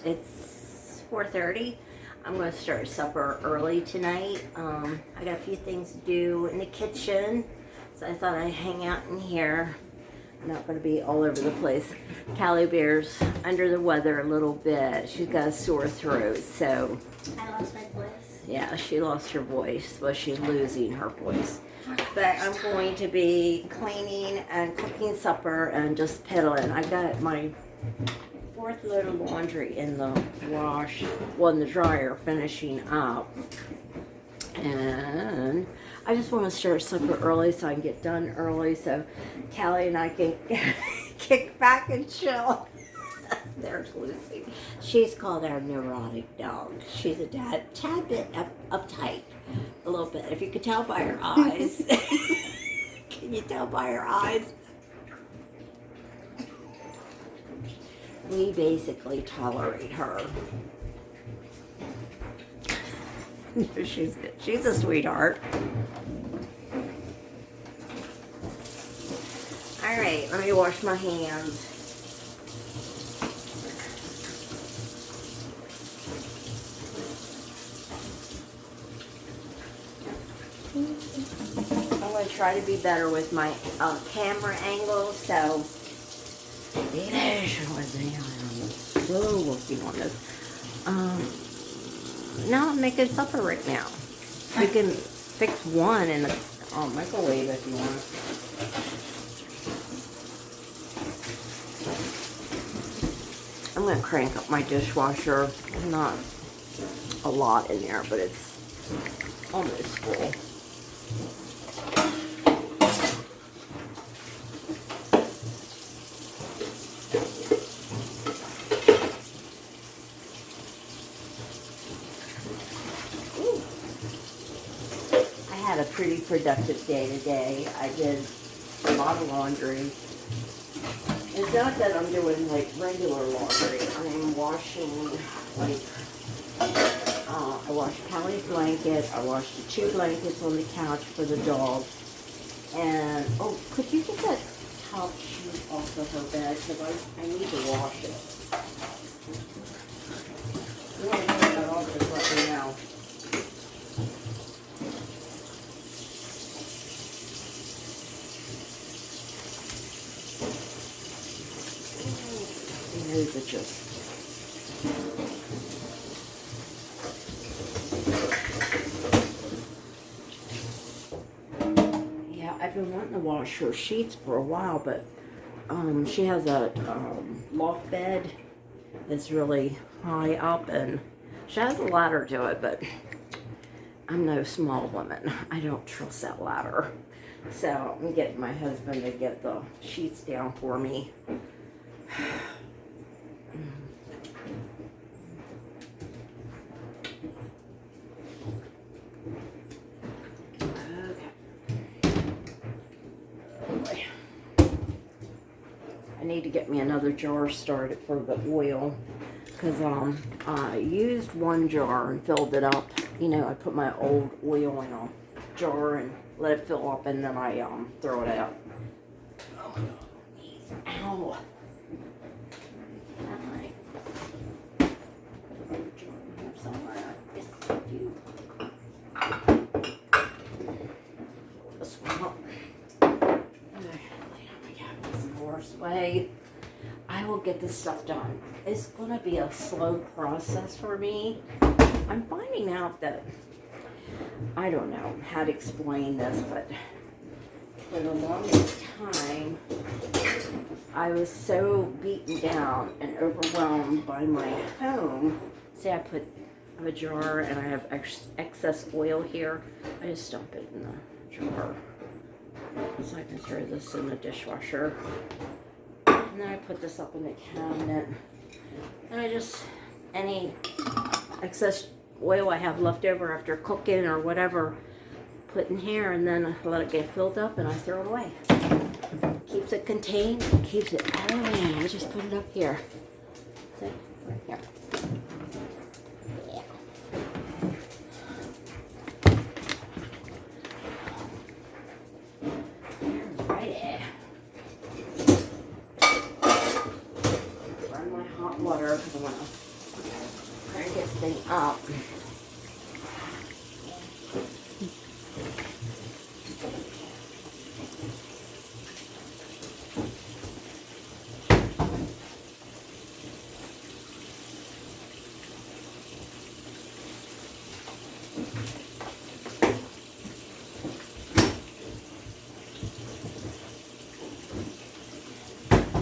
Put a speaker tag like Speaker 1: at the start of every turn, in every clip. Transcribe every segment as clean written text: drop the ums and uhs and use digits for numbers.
Speaker 1: It's 4:30. I'm going to start supper early tonight. I got a few things to do in the kitchen, so I thought I'd hang out in here. I'm not going to be all over the place. Callie Bear's under the weather a little bit. She's got a sore throat, so...
Speaker 2: I lost my voice.
Speaker 1: Yeah, she lost her voice. Well, she's losing her voice. But I'm going to be cleaning and cooking supper and just piddling. I got my 4th load of laundry in the wash, well, in the dryer, finishing up. And I just want to start supper early so I can get done early so Callie and I can kick back and chill. There's Lucy. She's called our neurotic dog. She's a tad bit uptight. A little bit. If you could tell by her eyes. Can you tell by her eyes? We basically tolerate her. She's a sweetheart. All right, let me wash my hands. I'm going to try to be better with my camera angle, so be patient with me. I'm still working on this. Now I'm making supper right now. You can fix one in the microwave if you want. I'm going to crank up my dishwasher. Not a lot in there, but it's almost full. A pretty productive day today. I did a lot of laundry. It's not that I'm doing like regular laundry. I'm washing like I washed Callie's blanket. I washed the 2 blankets on the couch for the dog. And oh, could you get that top sheet off of her bed because I need to wash it. You want to take that off? Just let me know. Is it just yeah, I've been wanting to wash her sheets for a while, but she has a loft bed that's really high up and she has a ladder to it, but I'm no small woman. I don't trust that ladder, so I'm getting my husband to get the sheets down for me. I need to get me another jar started for the oil because I used one jar and filled it up. You know, I put my old oil in a jar and let it fill up, and then I throw it out. Oh my God. Ow. Way I will get this stuff done. It's going to be a slow process for me. I'm finding out that I don't know how to explain this, but for the longest time I was so beaten down and overwhelmed by my home. Say I put a jar and I have excess oil here, I just dump it in the jar so I can throw this in the dishwasher. And then I put this up in the cabinet. And I just, any excess oil I have left over after cooking or whatever, put in here, and then I let it get filled up and I throw it away. Keeps it contained, keeps it, oh man, I just put it up here. See, right here. Yeah. Alrighty. Run my hot water because I want to crank this thing up.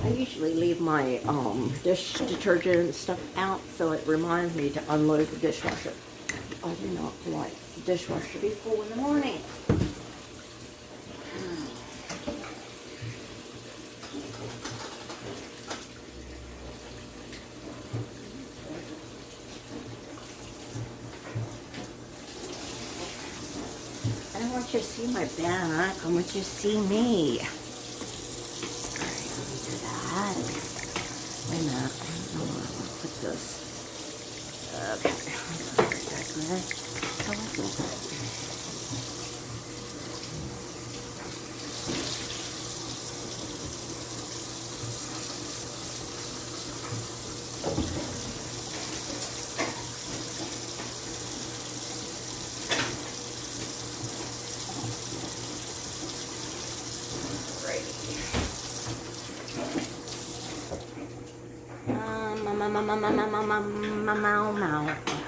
Speaker 1: I usually leave my dish detergent and stuff out so it reminds me to unload the dishwasher. I do not like the dishwasher to be full in the morning. I don't want you to see my back. I want you to see me. Wait a minute. I don't know where I want to put this. Okay. I like that.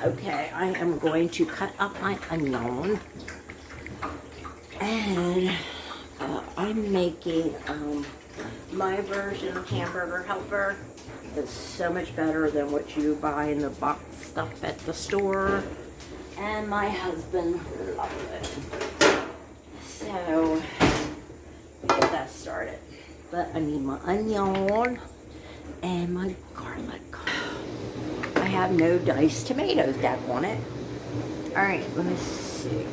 Speaker 1: Okay, I am going to cut up my onion, and I'm making my version of hamburger helper. It's so much better than what you buy in the box stuff at the store, and my husband loves it. So get that started. But I need my onion and my garlic. I have no diced tomatoes, daggone it. Alright, let me see.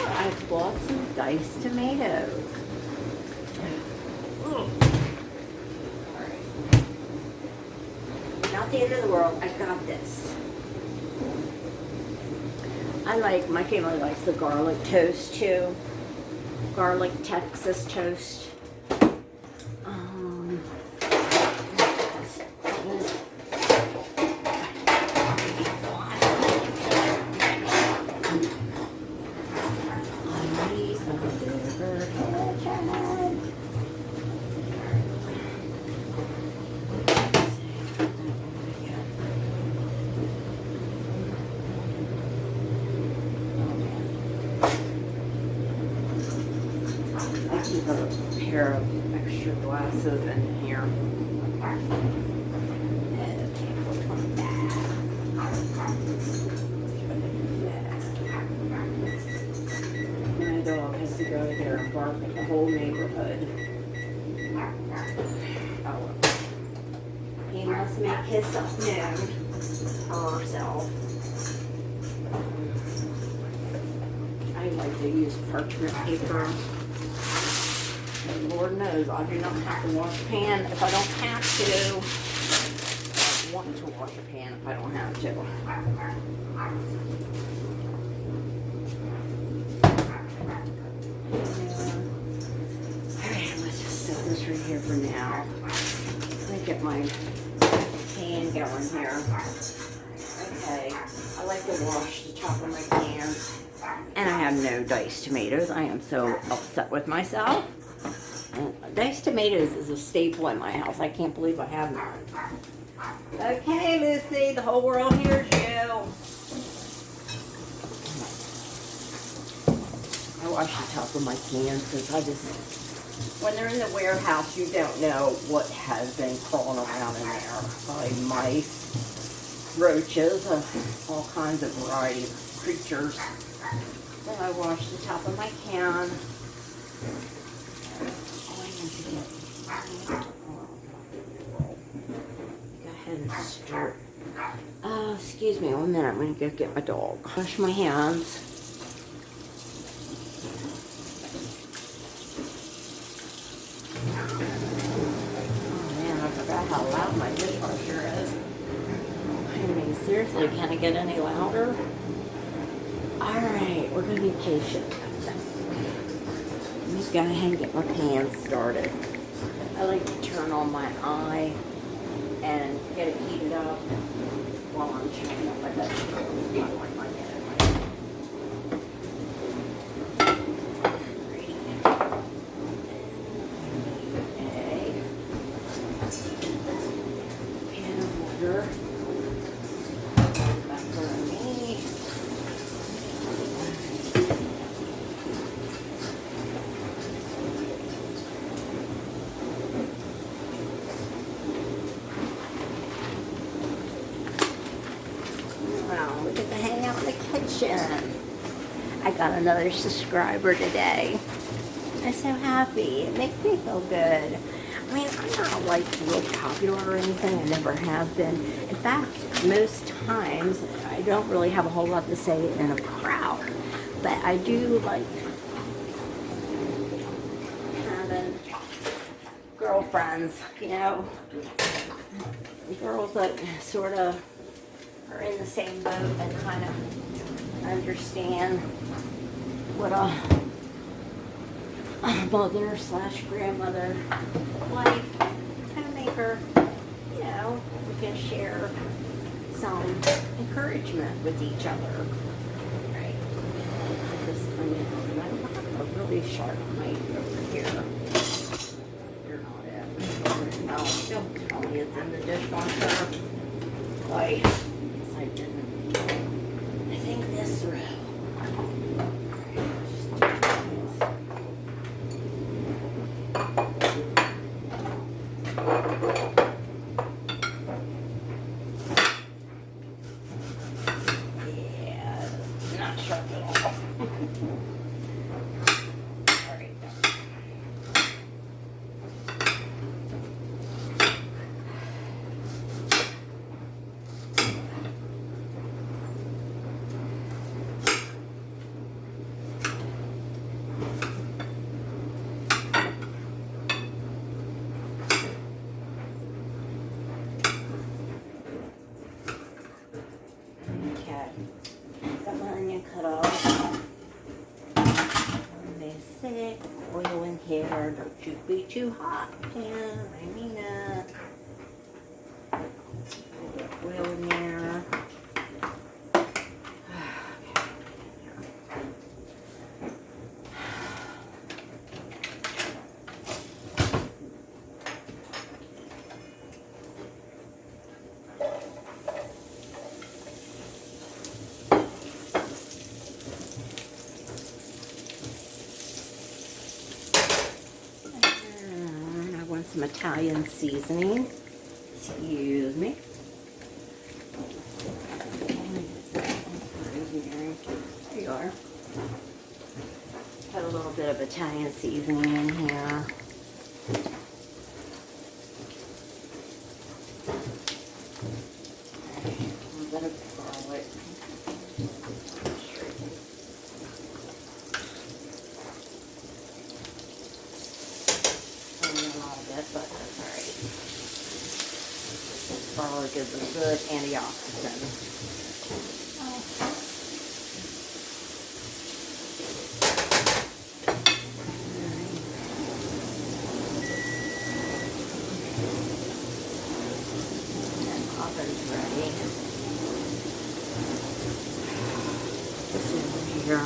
Speaker 1: I bought some diced tomatoes. Not the end of the world. I got this. My family likes the garlic toast too. Garlic Texas toast. A pair of extra glasses in here. My dog has to go there and bark at the whole neighborhood. Oh, he must make himself known or herself. I like to use parchment paper. Lord knows I do not have to wash a pan if I don't have to. I want to wash a pan if I don't have to. Alright, let's just set this right here for now. Let me get my pan going here. Okay, I like to wash the top of my pans. And I have no diced tomatoes. I am so upset with myself. Diced tomatoes is a staple in my house. I can't believe I have none. Okay, Lucy, the whole world hears you. I wash the top of my cans because when they're in the warehouse, you don't know what has been crawling around in there. Like mice, roaches, all kinds of variety of creatures. So I wash the top of my can. Go ahead and stir. Excuse me 1 minute. I'm going to go get my dog. Wash my hands. Oh man, I forgot how loud my dishwasher is. I may Seriously, can it get any louder? Alright, we're going to be patient. I'm just go ahead and get my pan started. I like to turn on my eye and get it heated up while I'm chopping up my vegetables. I like my pan. Pan of water. Macaroni. Wow, we get to hang out in the kitchen. I got another subscriber today. I'm so happy. It makes me feel good. I mean, I'm not like real popular or anything. I never have been. In fact, most times I don't really have a whole lot to say in a crowd. But I do like having girlfriends, you know, girls that sort of are in the same boat and kind of understand what a mother slash grandmother wife kind of make her, you know, we can share some encouragement with each other. Right. This onion, I don't have a really sharp knife over here. You're not it. No, don't tell me it's in the dishwasher. Why? Yes, I didn't. I think this through. Yeah, not sharp at all. All right. Okay, got my onion cut off. Basic oil in here. Don't you be too hot, Ken. I mean it. Oil in there. Some Italian seasoning. Excuse me. There you are. Put a little bit of Italian seasoning in here. A little bit of garlic. But that's alright. Garlic is a good antioxidant. And oven's ready. This is here.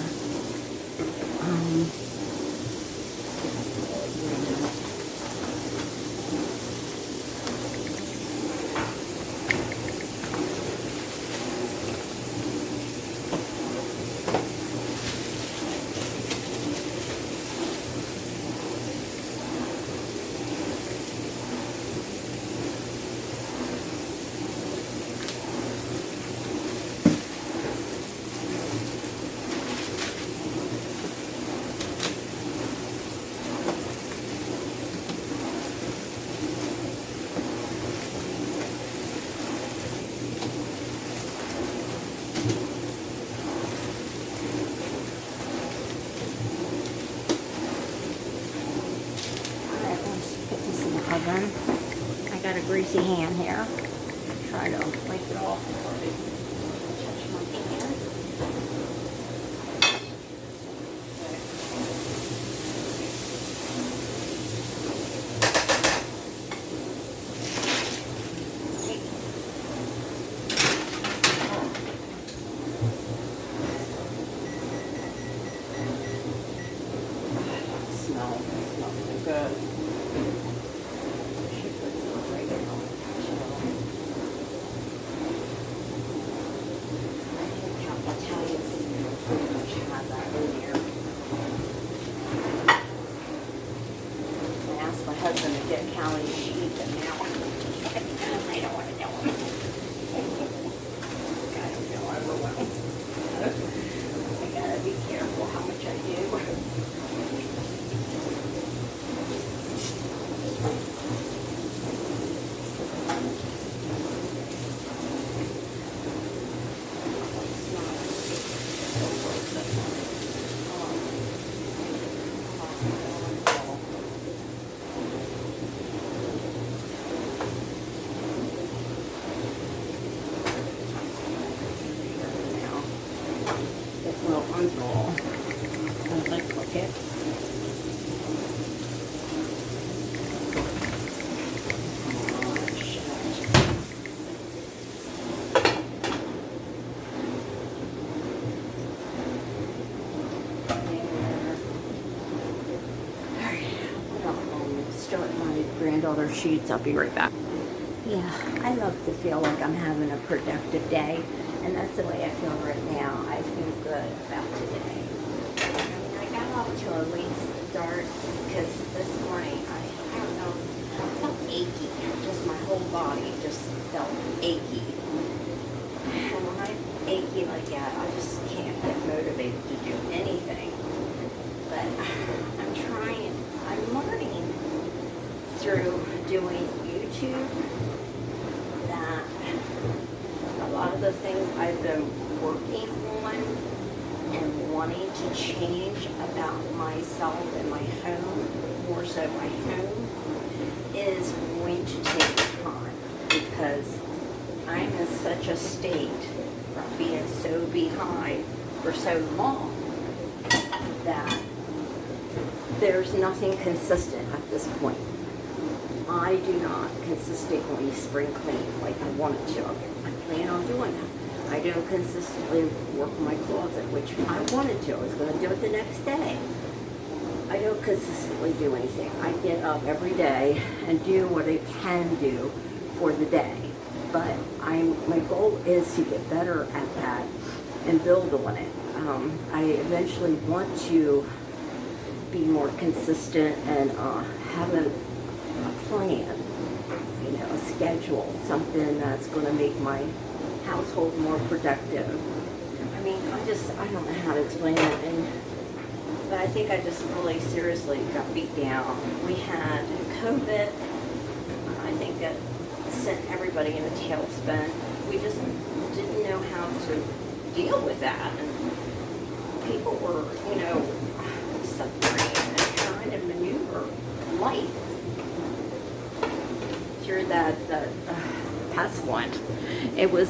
Speaker 1: Oven. I got a greasy hand here. Try to wipe it off. alley sheep and now I don't want to know them. I don't know, I will. I gotta be careful how much I do. Will unroll as I cook it. Oh, shit. Alright, start my granddaughter's sheets. I'll be right back. Yeah, I love to feel like I'm having a productive day. And that's the way I feel right now. I feel good about today. I mean, I got off to a late start because this morning, I don't know, I felt achy. Just my whole body just felt achy. And when I'm achy like that, I just can't get motivated to do anything. But I'm learning through doing YouTube that a lot of the things I've been working on and wanting to change about myself and my home, more so my home, is going to take time because I'm in such a state from being so behind for so long that there's nothing consistent at this point. I do not consistently spring clean like I wanted to. I plan on doing that. I don't consistently work my closet, which I wanted to. I was going to do it the next day. I don't consistently do anything. I get up every day and do what I can do for the day. But my goal is to get better at that and build on it. I eventually want to be more consistent and have a plan, a schedule, something that's going to make my household more productive. I mean, I don't know how to explain it, but I think I just really seriously got beat down. We had COVID. I think that sent everybody in a tailspin. We just didn't know how to deal with that, and people were, suffering and trying to maneuver life through that past one. It was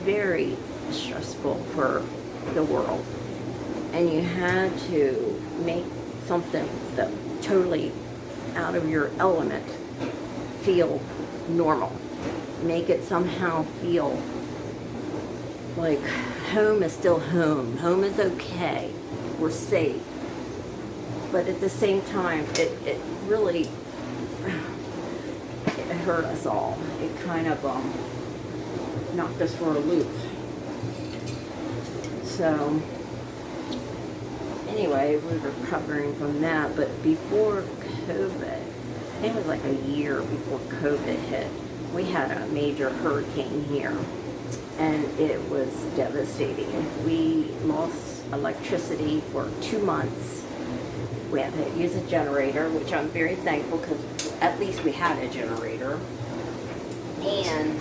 Speaker 1: very stressful for the world, and you had to make something that totally out of your element feel normal. Make it somehow feel like home is still home. Home is okay. We're safe. But at the same time, it really it hurt us all. It kind of knocked us for a loop. So anyway, we were recovering from that. But before COVID, I think it was like a year before COVID hit, we had a major hurricane here, and it was devastating. We lost electricity for 2 months. We had to use a generator, which I'm very thankful because at least we had a generator. And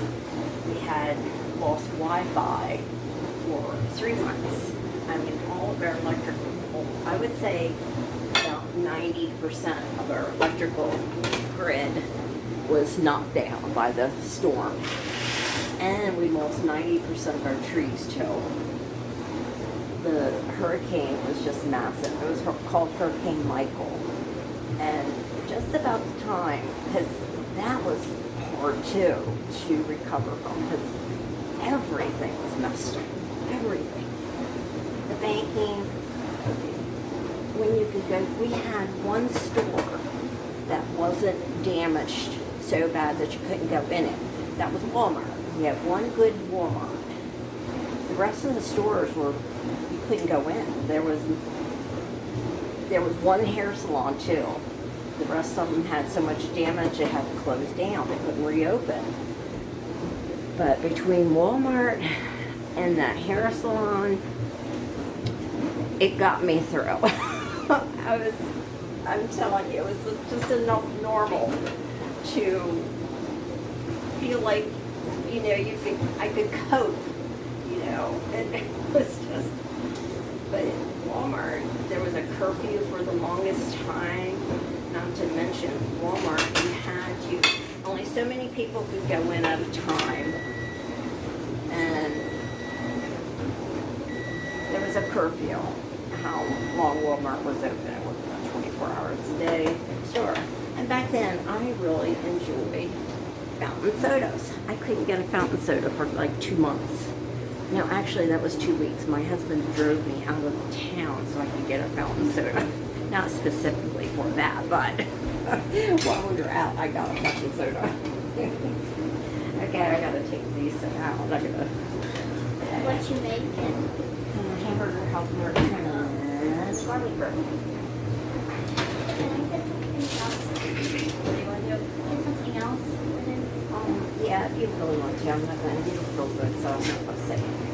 Speaker 1: we had lost Wi-Fi for 3 months. I mean, all of our electrical, I would say about 90% of our electrical grid was knocked down by the storm. And we lost 90% of our trees too. The hurricane was just massive. It was called Hurricane Michael. And just about the time, because that was hard too to recover from, because everything was messed up. Everything. The banking, when you could go, we had one store that wasn't damaged so bad that you couldn't go in it. That was Walmart. We had one good Walmart. The rest of the stores were, you couldn't go in. There was one hair salon too, the rest of them had so much damage they had to close down. They couldn't reopen. But between Walmart and that hair salon, it got me through. I'm telling you, it was just enough normal to feel like, I could cope, and it was just, but at Walmart, there was a curfew for the longest time, not to mention Walmart, only so many people could go in at a time, and there was a curfew, how long Walmart was open. It was about 24 hours a day store. And back then, I really enjoyed fountain sodas. I couldn't get a fountain soda for like 2 months. No, actually, that was 2 weeks. My husband drove me out of town so I could get a fountain soda. Not specifically for that, but while we were out, I got a fountain soda. Okay, I gotta take these out. I gotta.
Speaker 2: What you making?
Speaker 1: Hamburger helper and garlic bread.
Speaker 2: Can I get something else? What do you want to do? Get something else?
Speaker 1: Yeah, if you really want to. I'm not going to. It'll feel good, so I'm not going to say anything.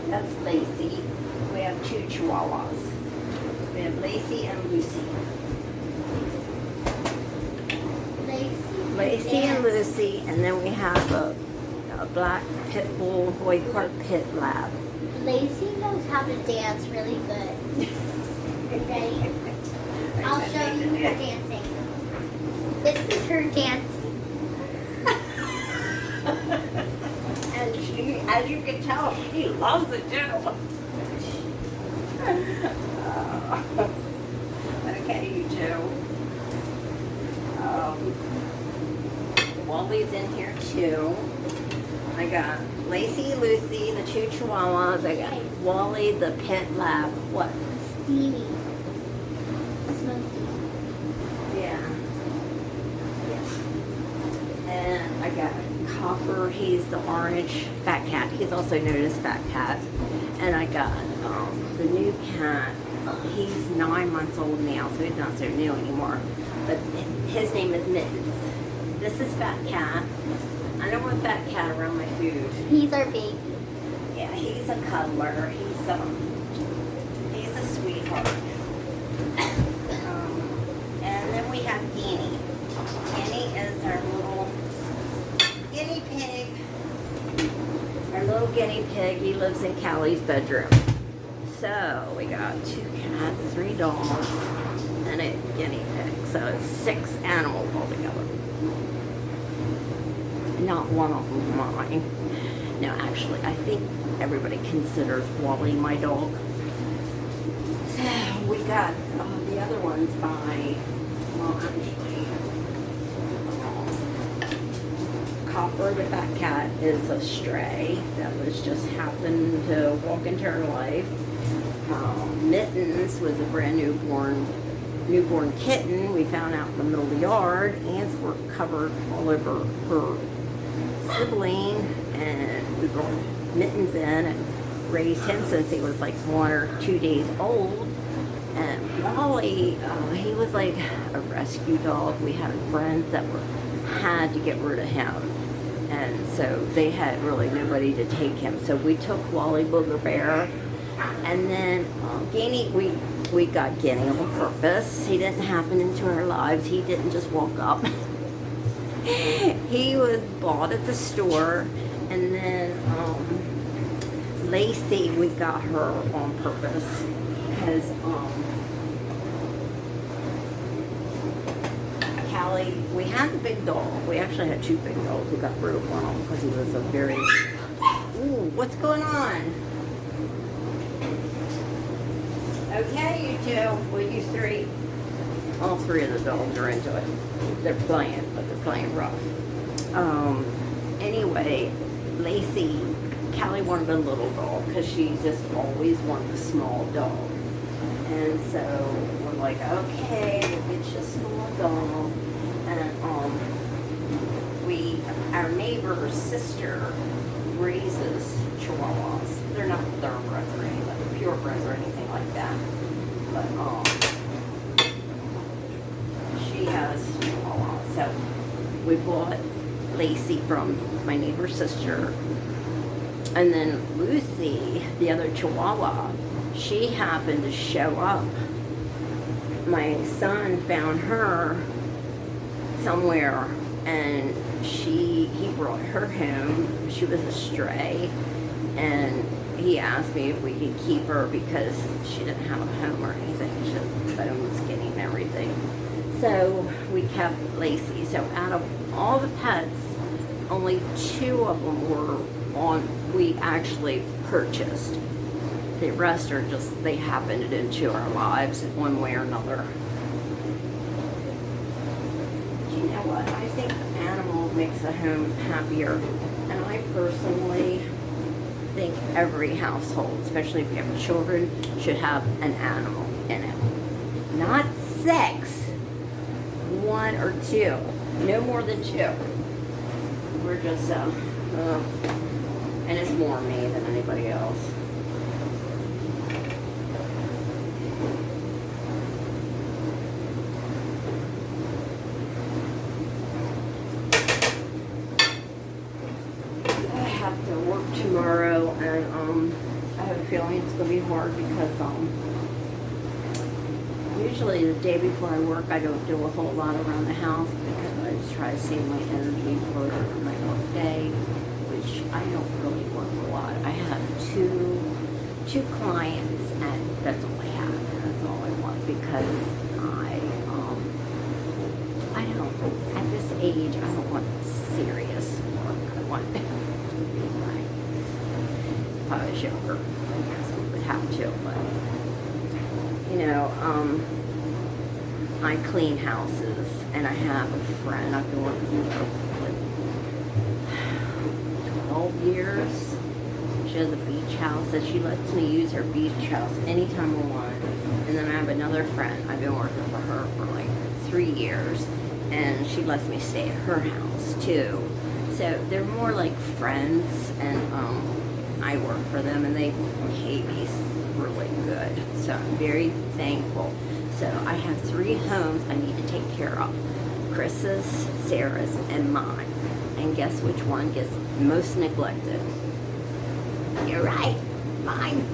Speaker 1: That's Lacey. We have 2 Chihuahuas. We have Lacey and Lucy. Lacey and Lucy, and then we have a black pit bull boy part pit lab.
Speaker 2: Lacey knows how to dance really good. Ready? I'll show you her dancing. This is her dancing.
Speaker 1: And she, as you can tell, she loves it too. Okay, you two. Wally's in here too. I got Lacey, Lucy, the 2 Chihuahuas. I got Wally, the pit lab. What?
Speaker 2: Steamy. Smoky.
Speaker 1: Yeah. And I got Copper, he's the orange fat cat. He's also known as Fat Cat. And I got the new cat. He's 9 months old now, so he's not so new anymore. But his name is Mittens. This is Fat Cat. I don't want Fat Cat around my food.
Speaker 2: He's our baby.
Speaker 1: Yeah, he's a cuddler. He's a sweetheart. And then we have Guinea. Guinea is our little guinea pig. Our little guinea pig. He lives in Callie's bedroom. So we got 2 cats, 3 dogs, and a guinea pig. So it's 6 animals altogether. Not one of them mine. No, actually, I think everybody considers Wally my dog. So we got the other ones by, well, actually, Copper, the fat cat, is a stray that was just happened to walk into her life. Mittens was a brand newborn kitten we found out in the middle of the yard. Ants were covered all over her sibling, and we brought Mittens in and raised him since he was like 1 or 2 days old. And Wally, he was like a rescue dog. We had friends that had to get rid of him, and so they had really nobody to take him. So we took Wally Booger Bear, and then Guinea, we got Guinea on purpose. He didn't happen into our lives. He didn't just walk up. He was bought at the store, and then Lacey, we got her on purpose because Callie, we had the big dog. We actually had two big dogs. We got rid of one of them because he was a very... Ooh, what's going on? Okay, you two. Well, you three. All three of the dogs are into it. They're playing, but they're playing rough. Anyway, Lacey, Callie wanted a little dog because she just always wanted a small dog. And so we're like, okay, we'll get you a small dog. And our neighbor's sister raises chihuahuas. They're not thoroughbreds or anything, like purebreds or anything like that. But she has chihuahuas. So we bought Lacey from my neighbor's sister. And then Lucy, the other chihuahua, she happened to show up. My son found her somewhere and he brought her home. She was a stray, and he asked me if we could keep her because she didn't have a home or anything. She was bone skinny and everything. So we kept Lacey. So out of all the pets, only 2 of them were we actually purchased. The rest are just, they happened into our lives in one way or another. Do you know what? I think animal makes a home happier. And I personally think every household, especially if you have children, should have an animal in it. Not 6. 1 or 2. No more than 2. We're just, and it's more me than anybody else. I have to work tomorrow, and I have a feeling it's gonna be hard because usually the day before I work, I don't do a whole lot around the house because I just try to save my energy for my work day, which I don't really work a lot. I have two clients, and that's all I have. That's all I want because I don't, at this age, I don't want serious work. I want if I was younger, I guess we would have to, but you know, I clean houses, and I have a friend. I've been working with her for 12 years. She has a beach house that she lets me use her beach house anytime I want. And then I have another friend. I've been working for her for like 3 years, and she lets me stay at her house too. So they're more like friends, and I work for them, and they pay me really good. So I'm very thankful. So I have 3 homes I need to take care of. Chris's, Sarah's, and mine. And guess which one gets most neglected? You're right, mine.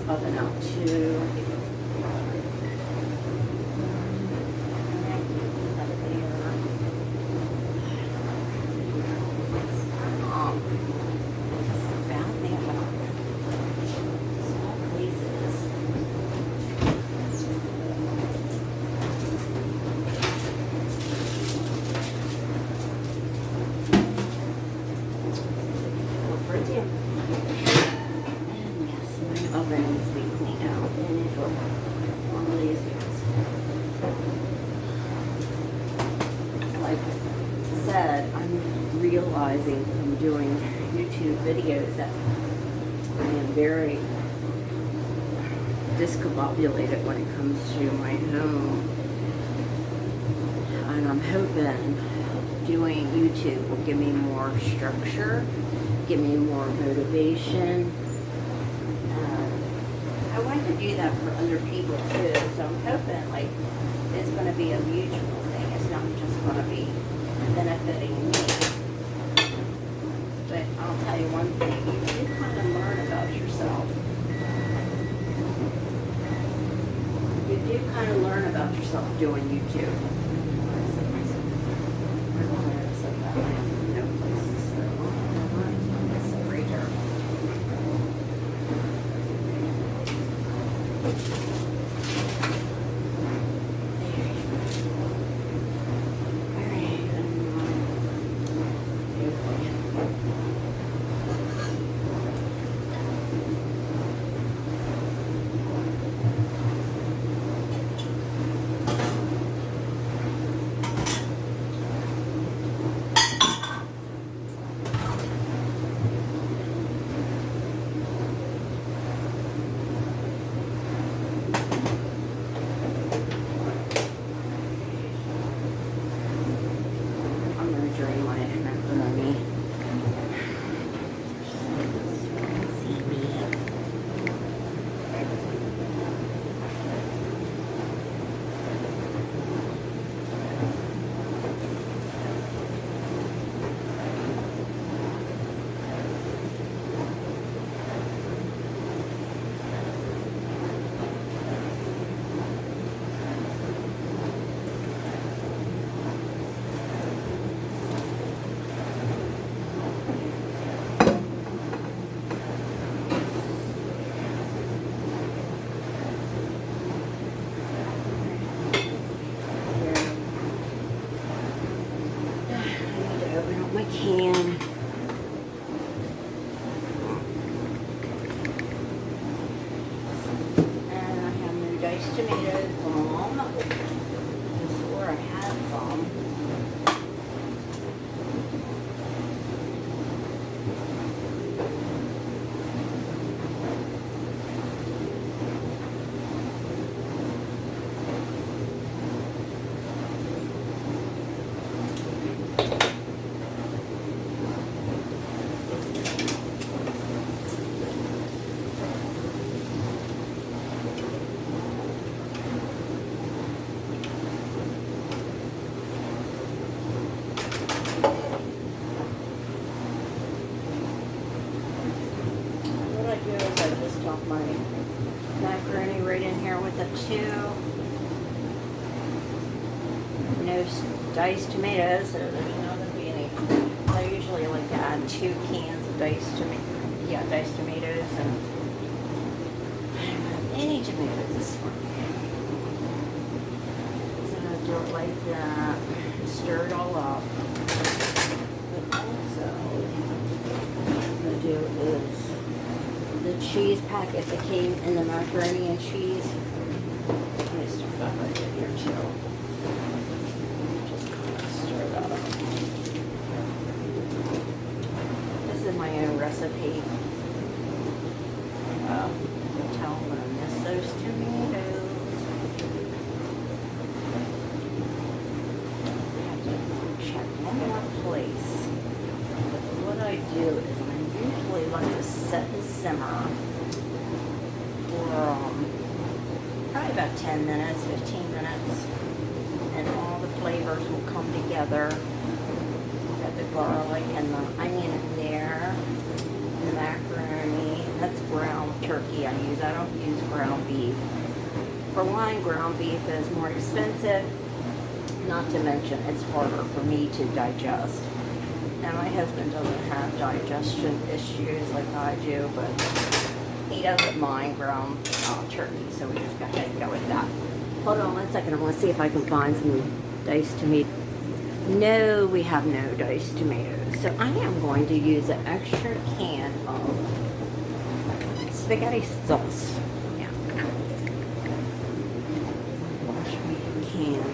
Speaker 1: Oven out too. Bad thing about small places. Oven needs to be cleaned out, and it will one of these days. Like I said, I'm realizing from doing YouTube videos that I am very discombobulated when it comes to my home, and I'm hoping doing YouTube will give me more structure, give me more motivation. I want to do that for other people too, so I'm hoping like it's going to be a mutual thing. It's not just going to be benefiting me. But I'll tell you one thing, you do kind of learn about yourself. You do kind of learn about yourself doing YouTube. No place to sit. It's a reader. I'm gonna drain my macaroni. See me. Open up my can. And I have new diced tomatoes. This is where I had some. What I do is I just dump my macaroni right in here with the diced tomatoes, so there's not going to be any. I usually like to add 2 cans of diced tomatoes, and I don't have any tomatoes this morning. So I'm going to do it like that, stir it all up. But also, what I'm going to do is the cheese packet that came in the macaroni and cheese. I'm going to start that right in here too. Just kind of stir that up. This is my own recipe. You can tell I'm going to miss those tomatoes. I have to check one more place. What I do is I usually like to set and simmer for probably about 10 minutes, 15 minutes, and all the flavors will come together. Got the garlic and the onion in there, and the macaroni. That's ground turkey I use. I don't use ground beef. For one, ground beef is more expensive, not to mention it's harder for me to digest. Now, my husband doesn't have digestion issues like I do, but he doesn't mind ground turkey, so we just go ahead and go with that. Hold on 1 second. I want to see if I can find some diced tomatoes. No, we have no diced tomatoes. So I am going to use an extra can of spaghetti sauce. Yeah. Wash my can.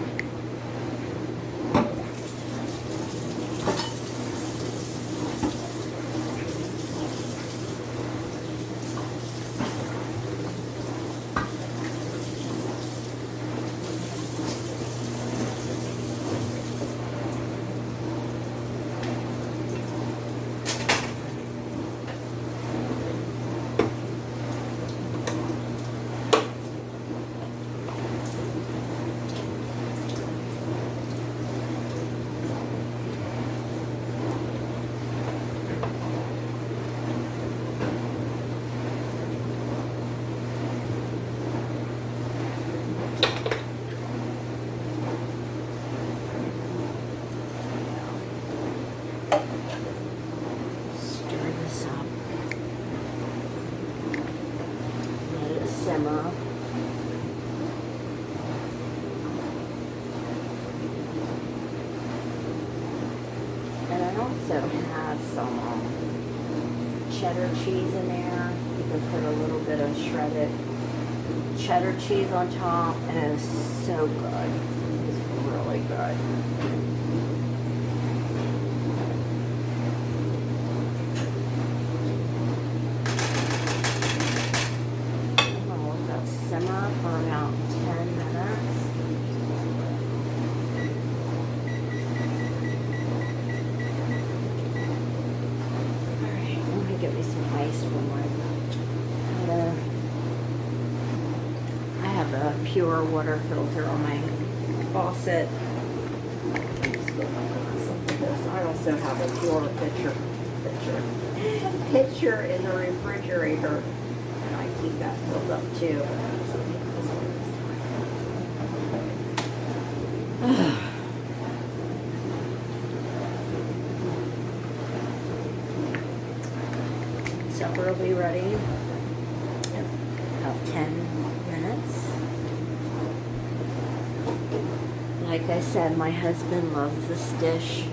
Speaker 1: also have some cheddar cheese in there. You can put a little bit of shredded cheddar cheese on top, and it's so good. It's really good. I'm gonna let that simmer for about 10 minutes. Alright, I'm gonna get me some ice for my I have a pure water filter on my faucet. I also have a pure pitcher in the refrigerator, and I keep that filled up too. Supper will be ready in about 10 minutes. Like I said, my husband loves this dish,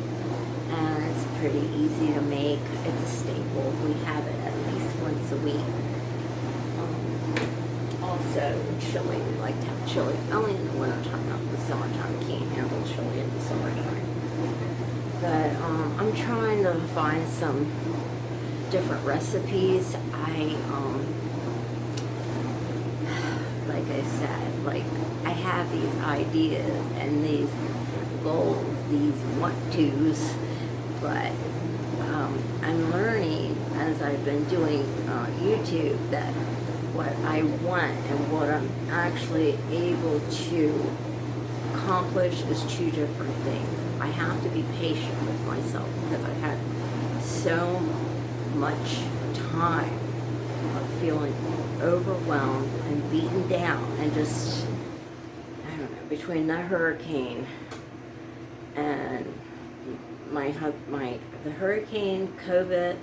Speaker 1: and it's pretty easy to make. It's a staple. We have it at least once a week. Also, chili. We like to have chili. Only in the wintertime, not in the summertime. We can't handle chili in the summertime. But I'm trying to find some different recipes. Like I said, like I have these ideas and these goals, these want-tos, but I'm learning as I've been doing YouTube that what I want and what I'm actually able to accomplish is two different things. I have to be patient with myself because I've had so much time of feeling overwhelmed and beaten down and just, I don't know, between the hurricane and the hurricane, COVID,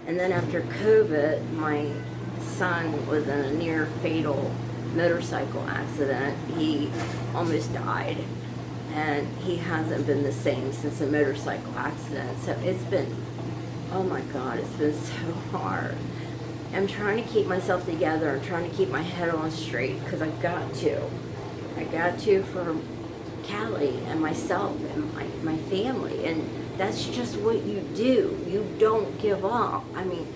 Speaker 1: and then after COVID, my son was in a near fatal motorcycle accident. He almost died, and he hasn't been the same since the motorcycle accident. So it's been, oh my God, it's been so hard. I'm trying to keep myself together. I'm trying to keep my head on straight because I've got to. I got to for Callie and myself and my family. And that's just what you do. You don't give up. I mean,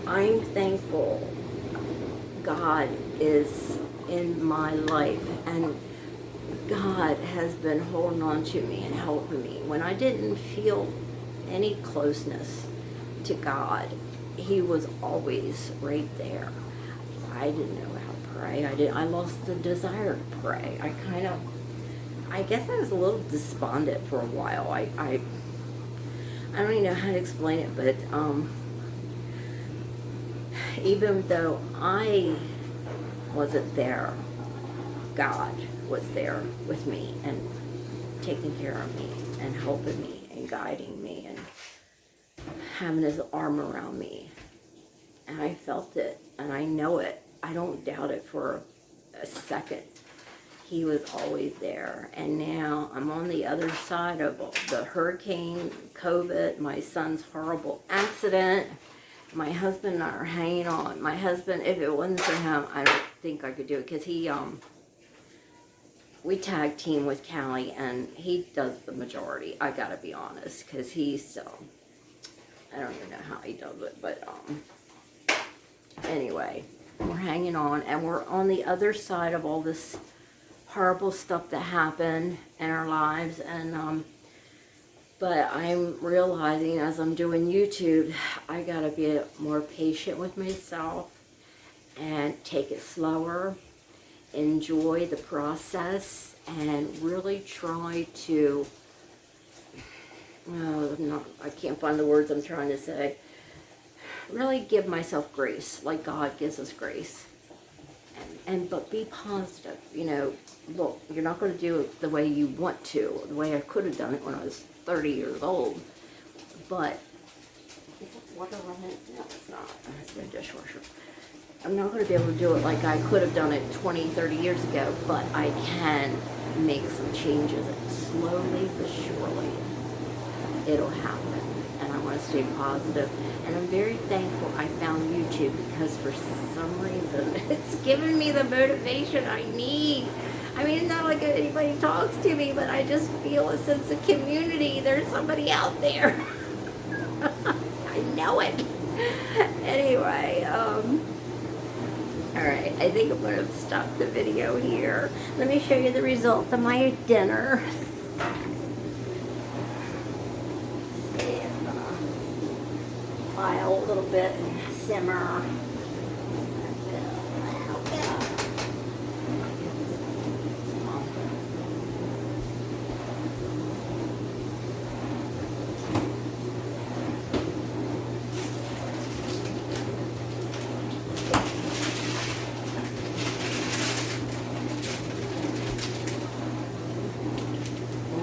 Speaker 1: I'm thankful God is in my life, and God has been holding on to me and helping me. When I didn't feel any closeness to God, He was always right there. I didn't know how to pray. I lost the desire to pray. I guess I was a little despondent for a while. I don't even know how to explain it, but even though I wasn't there, God was there with me and taking care of me and helping me and guiding me and having His arm around me. And I felt it, and I know it. I don't doubt it for a second. He was always there. And now I'm on the other side of the hurricane, COVID, my son's horrible accident. My husband and I are hanging on. My husband, if it wasn't for him, I don't think I could do it, because we tag team with Callie, and he does the majority. I gotta be honest, because he's I don't even know how he does it, but anyway, we're hanging on, and we're on the other side of all this horrible stuff that happened in our lives. And but I'm realizing as I'm doing YouTube, I gotta be more patient with myself and take it slower, enjoy the process, and really try to, I can't find the words I'm trying to say, really give myself grace, like God gives us grace. But be positive, look, you're not going to do it the way you want to, the way I could have done it when I was 30 years old, but, is that water running? No, it's not, it's my dishwasher. I'm not going to be able to do it like I could have done it 20, 30 years ago, but I can make some changes, and slowly but surely, it'll happen. and I want to stay positive. And I'm very thankful I found YouTube, because for some reason it's given me the motivation I need. I mean, it's not like anybody talks to me, but I just feel a sense of community. There's somebody out there. I know it. Anyway, alright, I think I'm going to stop the video here. Let me show you the results of my dinner. See, I'm going to pile a little bit and simmer.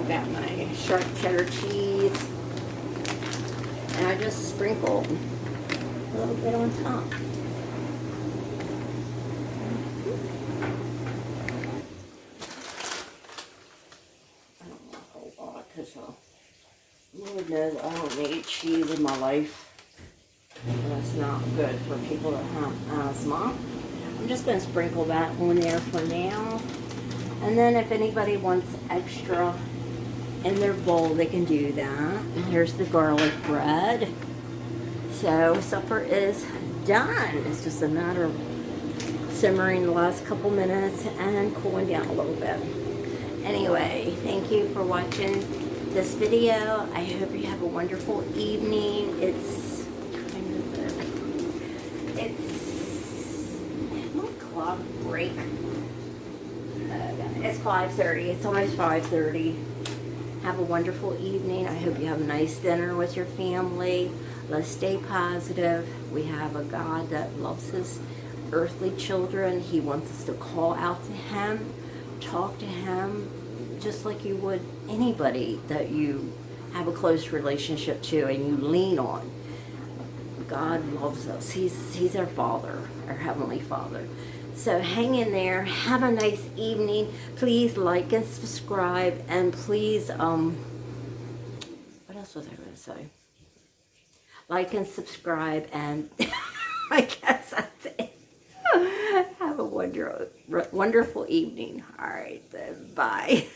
Speaker 1: Got my sharp cheddar cheese, and I just sprinkled a little bit on top. I don't want a whole lot, because Lord knows I don't need cheese in my life. And that's not good for people that have asthma. I'm just going to sprinkle that on there for now. And then if anybody wants extra in their bowl, they can do that. And here's the garlic bread. So supper is done. It's just a matter of simmering the last couple minutes and cooling down a little bit. Anyway, thank you for watching this video. I hope you have a wonderful evening. It's 1 o'clock break. It's 5:30. It's almost 5:30. Have a wonderful evening. I hope you have a nice dinner with your family. Let's stay positive. We have a God that loves his earthly children. He wants us to call out to him, talk to him, just like you would anybody that you have a close relationship to and you lean on. God loves us. He's our Father, our Heavenly Father. So hang in there. Have a nice evening. Please like and subscribe. And please, what else was I going to say? Like and subscribe. And I guess that's it. Have a wonderful evening. All right, then. Bye.